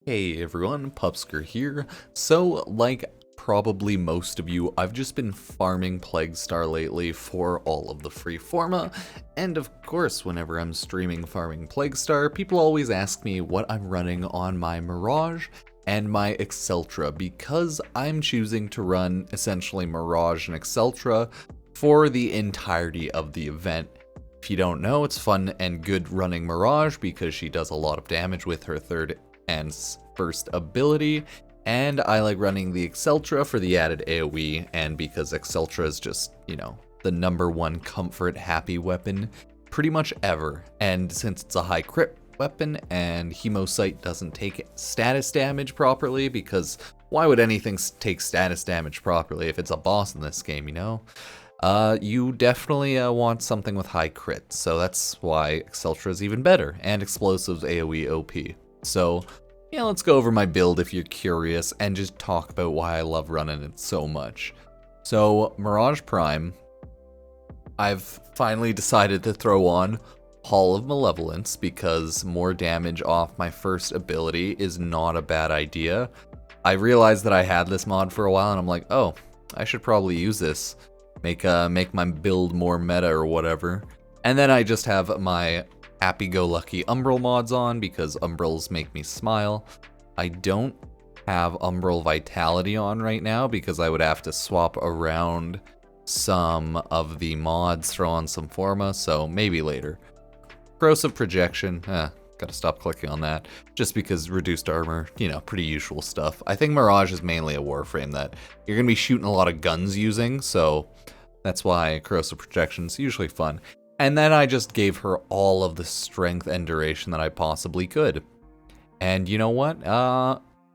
Hey everyone, Pupsker here. So, like probably most of you, I've just been farming Plaguestar lately for all of the free forma, and of course, whenever I'm streaming farming Plaguestar, people always ask me what I'm running on my Mirage and my Acceltra, because I'm choosing to run essentially Mirage and Acceltra for the entirety of the event. If you don't know, it's fun and good running Mirage because she does a lot of damage with her third and first ability, and I like running the Acceltra for the added AoE, and because Acceltra is just, you know, the #1 comfort happy weapon pretty much ever, and since it's a high crit weapon and hemocyte doesn't take status damage properly, because why would anything take status damage properly if it's a boss in this game, you know? You definitely want something with high crit, so that's why Acceltra is even better, and explosives AoE OP. So, yeah, let's go over my build if you're curious, and just talk about why I love running it so much. So, Mirage Prime, I've finally decided to throw on Hall of Malevolence, because more damage off my first ability is not a bad idea. I realized that I had this mod for a while, and I'm like, oh, I should probably use this. Make my build more meta or whatever. And then I just have my happy-go-lucky Umbral mods on because Umbrals make me smile. I don't have Umbral Vitality on right now because I would have to swap around some of the mods, throw on some Forma, so maybe later. Corrosive Projection, gotta stop clicking on that, just because reduced armor, you know, pretty usual stuff. I think Mirage is mainly a Warframe that you're gonna be shooting a lot of guns using, so that's why Corrosive Projection's usually fun. And then I just gave her all of the strength and duration that I possibly could. And you know what?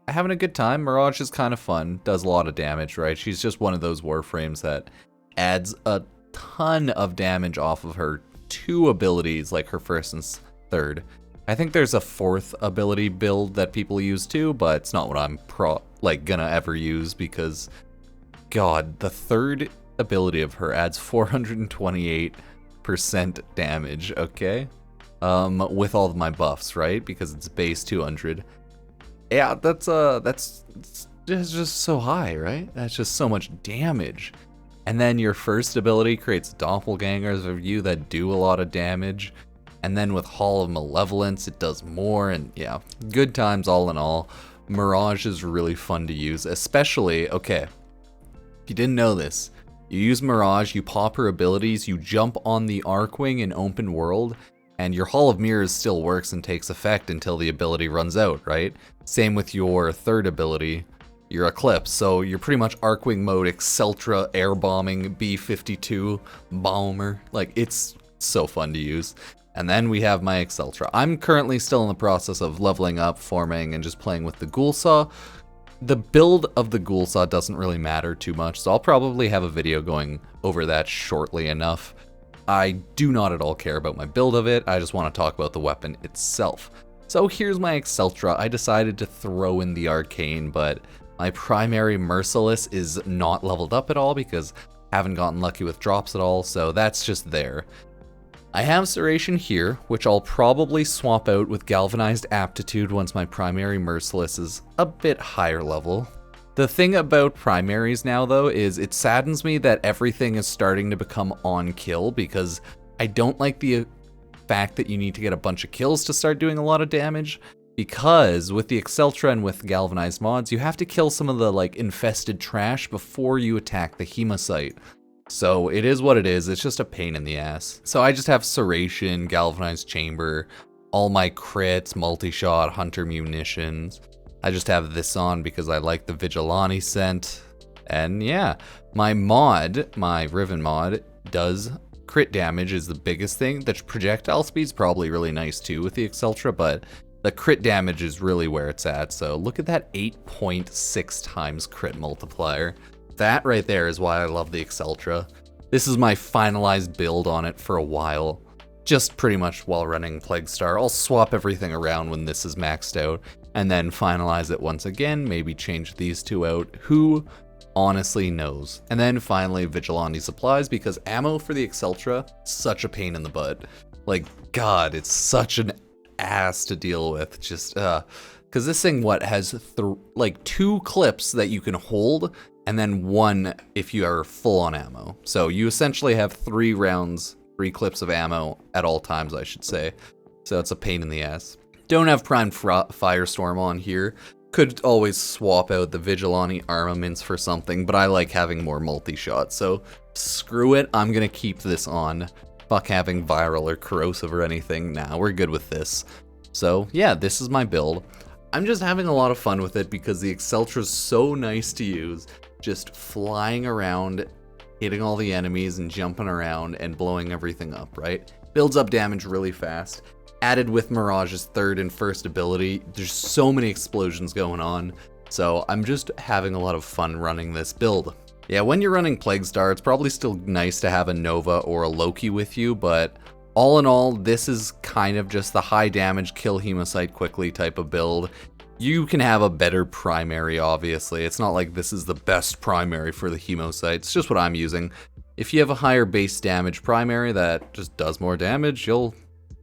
Having a good time. Mirage is kind of fun, does a lot of damage, right? She's just one of those Warframes that adds a ton of damage off of her two abilities, like her first and third. I think there's a fourth ability build that people use too, but it's not what I'm gonna ever use because, God, the third ability of her adds 428% damage, okay? With all of my buffs, right? Because it's base 200. Yeah, that's just so high, right? That's just so much damage. And then your first ability creates doppelgangers of you that do a lot of damage. And then with Hall of Malevolence, it does more, and yeah, good times all in all. Mirage is really fun to use, especially, okay, if you didn't know this, you use Mirage, you pop her abilities, you jump on the Arcwing in open world, and your Hall of Mirrors still works and takes effect until the ability runs out, right? Same with your third ability, your Eclipse, so you're pretty much Arcwing mode, Acceltra, air bombing, B-52, bomber, like it's so fun to use. And then we have my Acceltra. I'm currently still in the process of leveling up, forming, and just playing with the Ghoul Saw. The build of the Ghoul Saw doesn't really matter too much, so I'll probably have a video going over that shortly enough. I do not at all care about my build of it, I just want to talk about the weapon itself. So here's my Acceltra. I decided to throw in the Arcane, but my primary Merciless is not leveled up at all because I haven't gotten lucky with drops at all, so that's just there. I have Serration here, which I'll probably swap out with Galvanized Aptitude once my primary Merciless is a bit higher level. The thing about primaries now, though, is it saddens me that everything is starting to become on kill, because I don't like the fact that you need to get a bunch of kills to start doing a lot of damage, because with the Acceltra and with Galvanized mods, you have to kill some of the like infested trash before you attack the hemocyte. So it is what it is, it's just a pain in the ass. So I just have Serration, Galvanized Chamber, all my crits, multi-shot, Hunter Munitions. I just have this on because I like the Vigilante scent. And yeah, my mod, my Riven mod, does crit damage is the biggest thing. The projectile speed's probably really nice too with the Acceltra, but the crit damage is really where it's at. So look at that 8.6 times crit multiplier. That right there is why I love the Acceltra. This is my finalized build on it for a while, just pretty much while running Plaguestar. I'll swap everything around when this is maxed out, and then finalize it once again, maybe change these two out, who honestly knows. And then finally Vigilante supplies, because ammo for the Acceltra, such a pain in the butt. Like, God, it's such an ass to deal with, just Because this thing, has like 2 clips that you can hold, and then 1 if you are full on ammo. So you essentially have 3 rounds, 3 clips of ammo at all times, I should say. So it's a pain in the ass. Don't have primed Firestorm on here. Could always swap out the Vigilante armaments for something, but I like having more multi-shot, so screw it, I'm gonna keep this on. Fuck having viral or corrosive or anything. Nah, we're good with this. So yeah, this is my build. I'm just having a lot of fun with it because the Acceltra is so nice to use. Just flying around, hitting all the enemies and jumping around and blowing everything up, right? Builds up damage really fast. Added with Mirage's 3rd and 1st ability, there's so many explosions going on, so I'm just having a lot of fun running this build. Yeah, when you're running Plaguestar, it's probably still nice to have a Nova or a Loki with you, but all in all, this is kind of just the high damage, kill hemocyte quickly type of build. You can have a better primary, obviously. It's not like this is the best primary for the hemocyte, it's just what I'm using. If you have a higher base damage primary that just does more damage, you'll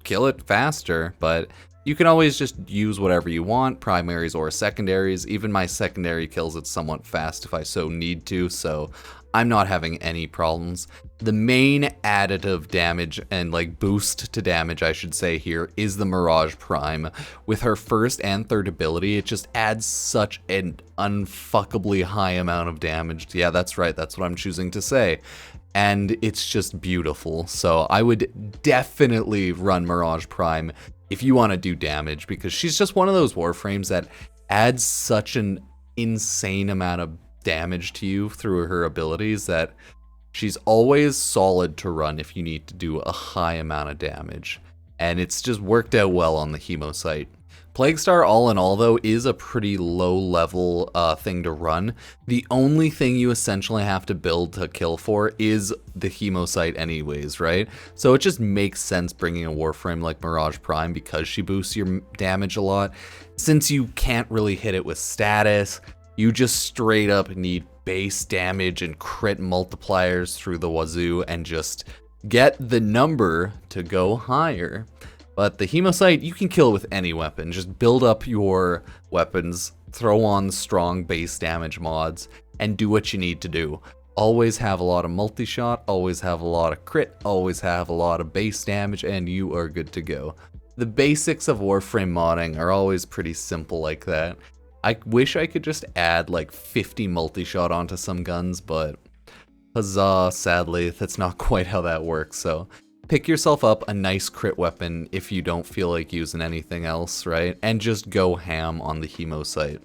kill it faster, but you can always just use whatever you want, primaries or secondaries. Even my secondary kills it somewhat fast if I so need to, so I'm not having any problems. The main additive damage and like boost to damage, I should say here, is the Mirage Prime. With her 1st and 3rd ability, it just adds such an unfuckably high amount of damage. Yeah, that's right, that's what I'm choosing to say. And it's just beautiful, so I would definitely run Mirage Prime if you want to do damage, because she's just one of those Warframes that adds such an insane amount of damage to you through her abilities that she's always solid to run if you need to do a high amount of damage, and it's just worked out well on the hemocyte. Plaguestar, all in all, though, is a pretty low-level thing to run. The only thing you essentially have to build to kill for is the hemocyte anyways, right? So it just makes sense bringing a Warframe like Mirage Prime because she boosts your damage a lot. Since you can't really hit it with status, you just straight up need base damage and crit multipliers through the wazoo and just get the number to go higher. But the hemocyte, you can kill with any weapon. Just build up your weapons, throw on strong base damage mods, and do what you need to do. Always have a lot of multi-shot, always have a lot of crit, always have a lot of base damage, and you are good to go. The basics of Warframe modding are always pretty simple like that. I wish I could just add like 50 multi-shot onto some guns, but huzzah, sadly, that's not quite how that works, so pick yourself up a nice crit weapon if you don't feel like using anything else, right? And just go ham on the hemocyte.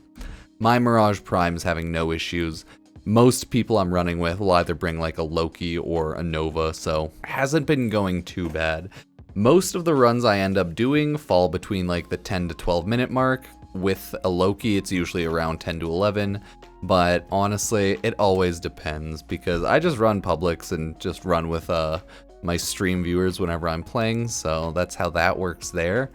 My Mirage Prime is having no issues. Most people I'm running with will either bring like a Loki or a Nova, so it hasn't been going too bad. Most of the runs I end up doing fall between like the 10 to 12 minute mark. With a Loki, it's usually around 10 to 11, but honestly, it always depends because I just run publics and just run with my stream viewers whenever I'm playing, so that's how that works there.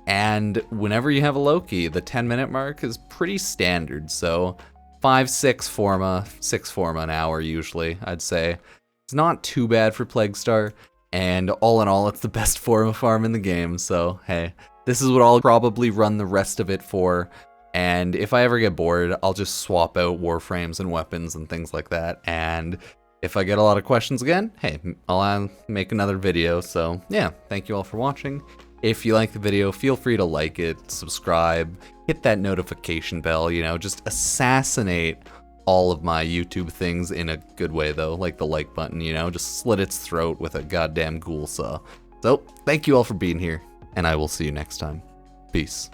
And whenever you have a Loki, the 10-minute mark is pretty standard, so 5-6 forma, 6 forma an hour usually, I'd say. It's not too bad for Plaguestar, and all in all, it's the best forma farm in the game, so hey, this is what I'll probably run the rest of it for. And if I ever get bored, I'll just swap out Warframes and weapons and things like that, and if I get a lot of questions again, hey, I'll make another video. So yeah, thank you all for watching. If you like the video, feel free to like it, subscribe, hit that notification bell, you know, just assassinate all of my YouTube things in a good way though, like the like button, you know, just slit its throat with a goddamn ghoul saw. So thank you all for being here, and I will see you next time. Peace.